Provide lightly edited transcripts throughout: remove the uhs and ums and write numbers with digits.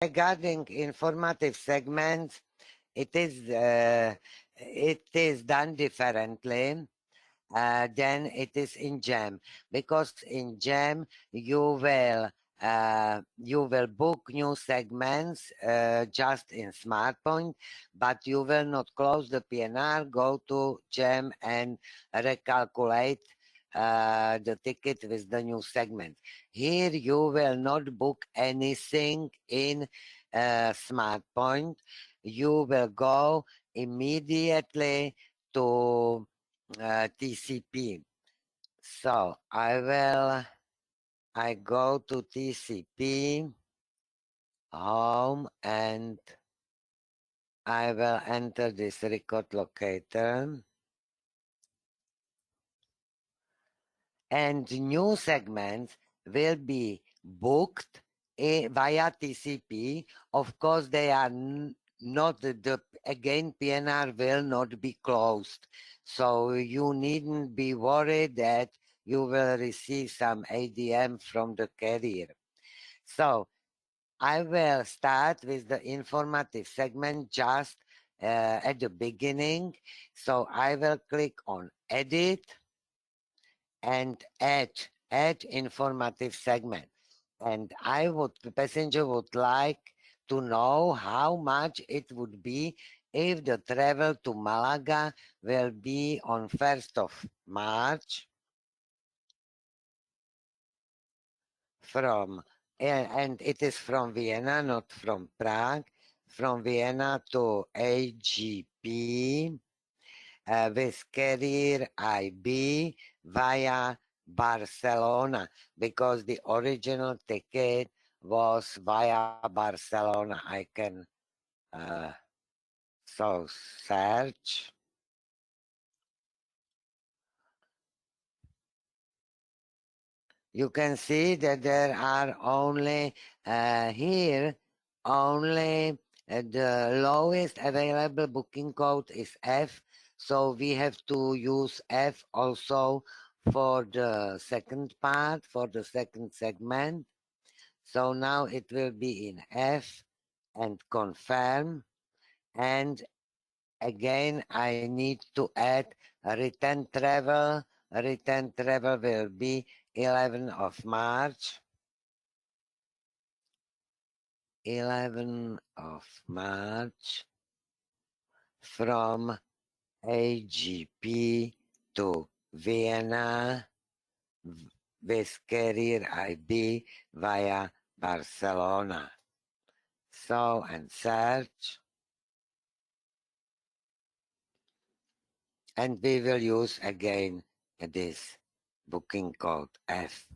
Regarding informative segments, it is done differently than it is in Gem, because in Gem you will book new segments just in Smartpoint, but you will not close the PNR, go to Gem and recalculate the ticket with the new segment. Here you will not book anything in Smartpoint. You will go immediately to TCP. So I go to TCP home and I will enter this record locator. And new segments will be booked via TCP. Of course, they are not again, PNR will not be closed. So you needn't be worried that you will receive some ADM from the carrier. So I will start with the informative segment just at the beginning. So I will click on edit and add informative segment. And the passenger would like to know how much it would be if the travel to Malaga will be on 1st of March and it is from Vienna, not from Prague, from Vienna to AGP with carrier IB via Barcelona, because the original ticket was via Barcelona. I can so search. You can see that there are only here only the lowest available booking code is F, so we have to use F also for the second part, for the second segment. So now it will be in F and confirm, and again I need to add a return travel. Return travel will be 11 of March. 11 of March from AGP to Vienna with carrier IB via Barcelona. So, and search. And we will use again this booking code F.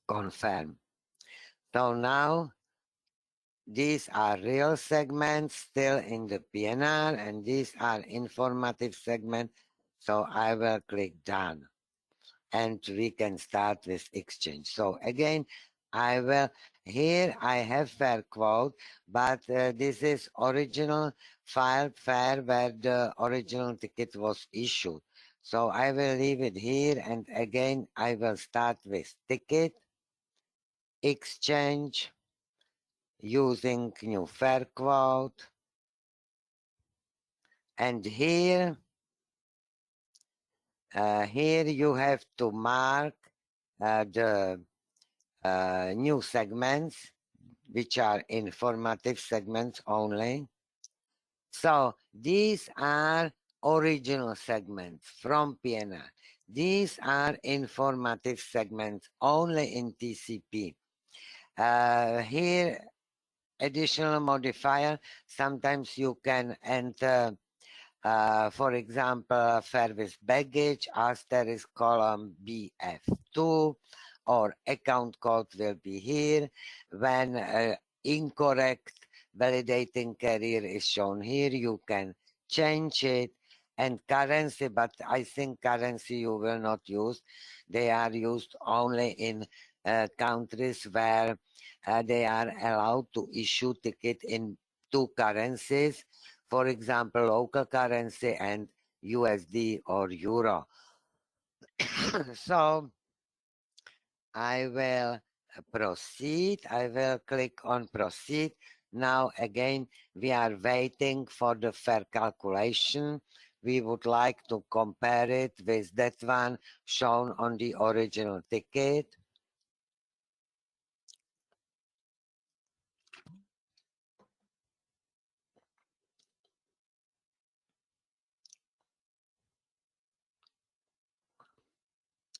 Confirm. So now these are real segments still in the PNR, and these are informative segments. So I will click done and we can start with exchange. So again, here I have fare quote, but this is original file fare where the original ticket was issued. So I will leave it here, and again I will start with ticket, exchange, using new fare quote, and here you have to mark the new segments, which are informative segments only. So these are original segments from PNR. These are informative segments only in TCP. Here, additional modifier, sometimes you can enter, for example, fare with baggage, asterisk column BF2, or account code will be here. When incorrect validating carrier is shown here, you can change it. And currency, but I think currency you will not use. They are used only in countries where they are allowed to issue ticket in two currencies. For example, local currency and USD or Euro. So I will proceed. I will click on proceed. Now again, we are waiting for the fare calculation. We would like to compare it with that one shown on the original ticket.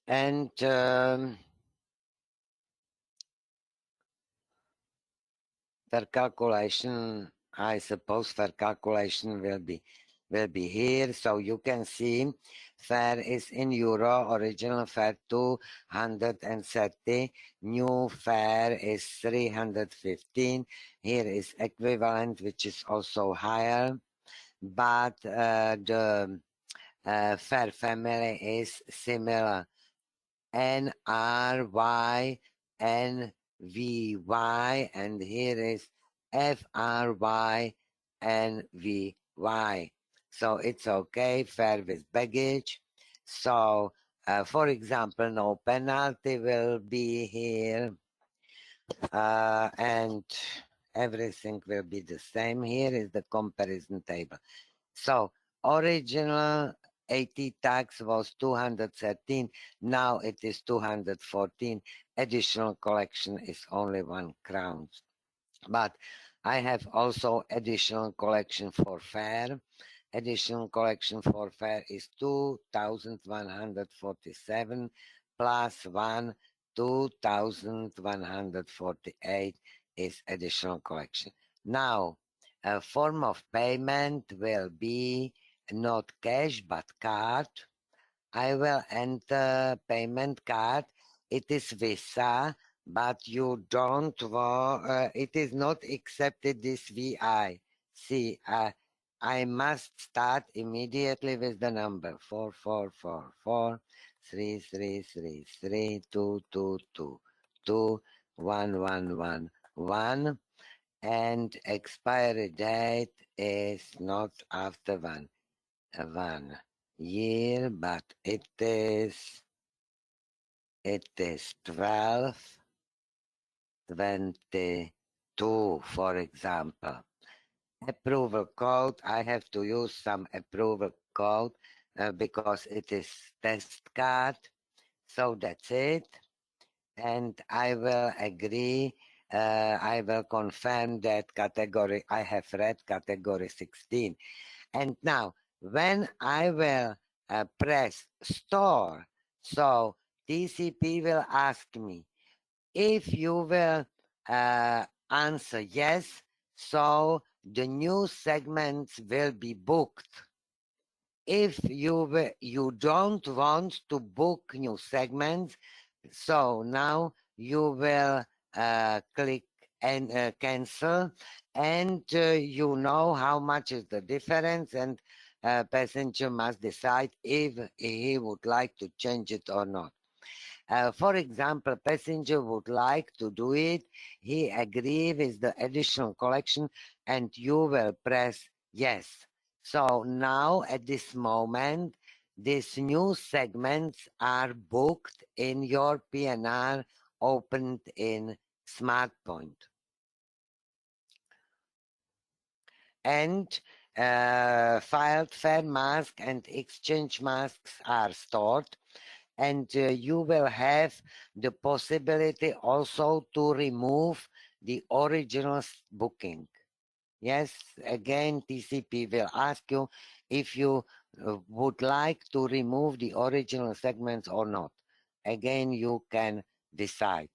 And fare calculation, I suppose fare calculation will be here. So you can see fare is in euro, original fare 230, new fare is 315. Here is equivalent, which is also higher, but the fare family is similar. NRY, NVY, and here is FRY, NVY. So it's okay, fare with baggage. So, for example, no penalty will be here, and everything will be the same. Here is the comparison table. So original AT tax was 213, now it is 214. Additional collection is only 1 crown. But I have also additional collection for fare. Additional collection for fare is 2,147 plus 1, 2,148 is additional collection. Now, a form of payment will be not cash but card. I will enter payment card. It is Visa, but you don't want, it is not accepted this VI. See, I must start immediately with the number 44433322221111, and expiry date is not after 1 year, but it is 12/22, for example. Approval code, I have to use some approval code because it is test card. So that's it. And I will agree. I will confirm that category. I have read category 16. And now, when I will press store, so TCP will ask me if you will answer yes, so the new segments will be booked. If you don't want to book new segments, so now you will click and cancel, and you know how much is the difference, and passenger must decide if he would like to change it or not. For example, passenger would like to do it, he agree with the additional collection, and you will press yes. So now at this moment, these new segments are booked in your PNR opened in Smartpoint. And filed fare mask and exchange masks are stored, and you will have the possibility also to remove the original booking. Yes, again, TCP will ask you if you would like to remove the original segments or not. Again, you can decide.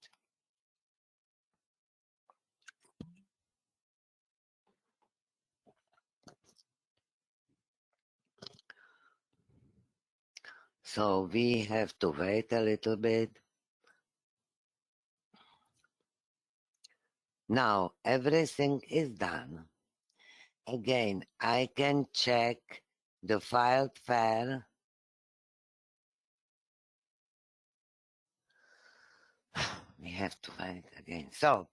So we have to wait a little bit. Now everything is done. Again, I can check the filed fare. We have to wait again. So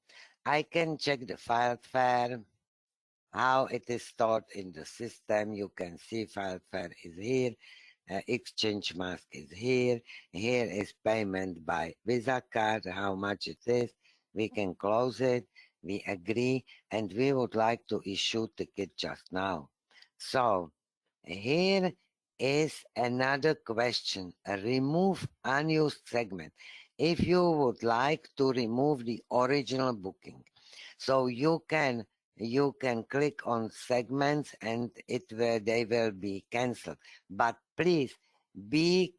I can check the filed fare, how it is stored in the system. You can see filed fare is here. exchange mask is here. Here is payment by Visa card, how much it is. We can close it. We agree, and we would like to issue ticket just now. So here is another question. Remove unused segment. If you would like to remove the original booking, so you can click on segments and they will be cancelled. But please be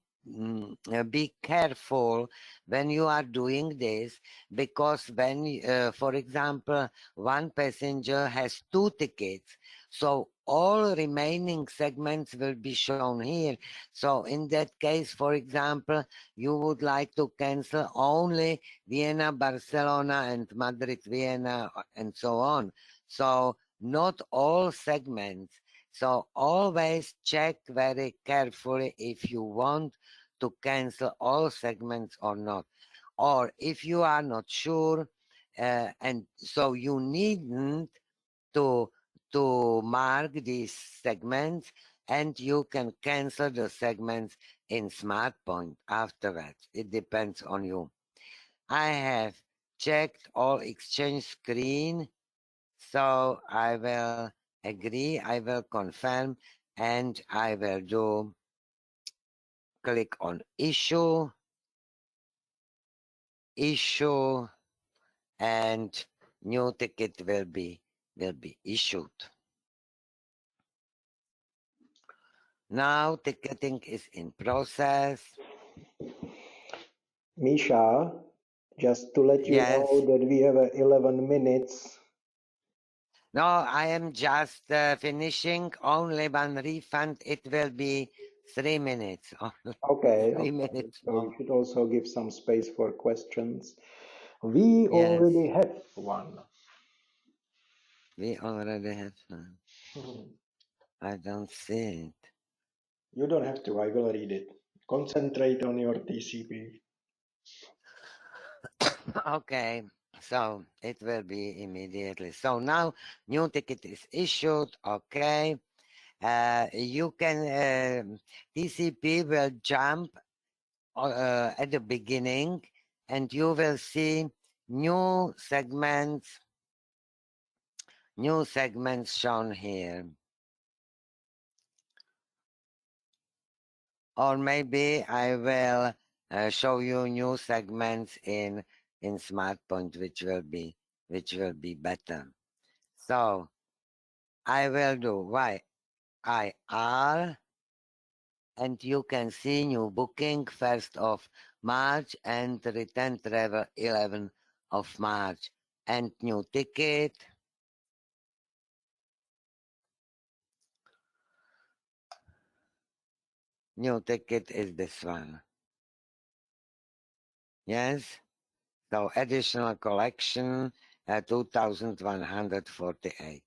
be careful when you are doing this, because when for example one passenger has two tickets, so all remaining segments will be shown here. So in that case, for example, you would like to cancel only Vienna, Barcelona, and Madrid, Vienna, and so on. So not all segments. So always check very carefully if you want to cancel all segments or not. Or if you are not sure, and so you needn't to mark these segments, and you can cancel the segments in Smartpoint afterwards. It depends on you. I have checked all exchange screen, so I will agree, I will confirm, and I will do click on issue, and new ticket will be issued. Now ticketing is in process. Misha, just to let you Yes. know that we have 11 minutes. No, I am just finishing only one refund. It will be 3 minutes. Okay, 3 minutes so more. we should also give some space for questions. We Yes, already have one. we already have one. I don't see it. You don't have to, I will read it. Concentrate on your TCP. Okay, so it will be immediately. So now new ticket is issued. Okay, you can TCP will jump at the beginning, and you will see new segments shown here. Or maybe I will show you new segments in Smartpoint, which will be better. So I will do YIR, and you can see new booking 1st of March and return travel 11th of March, and new ticket. New ticket is this one. Yes. So additional collection 2,148.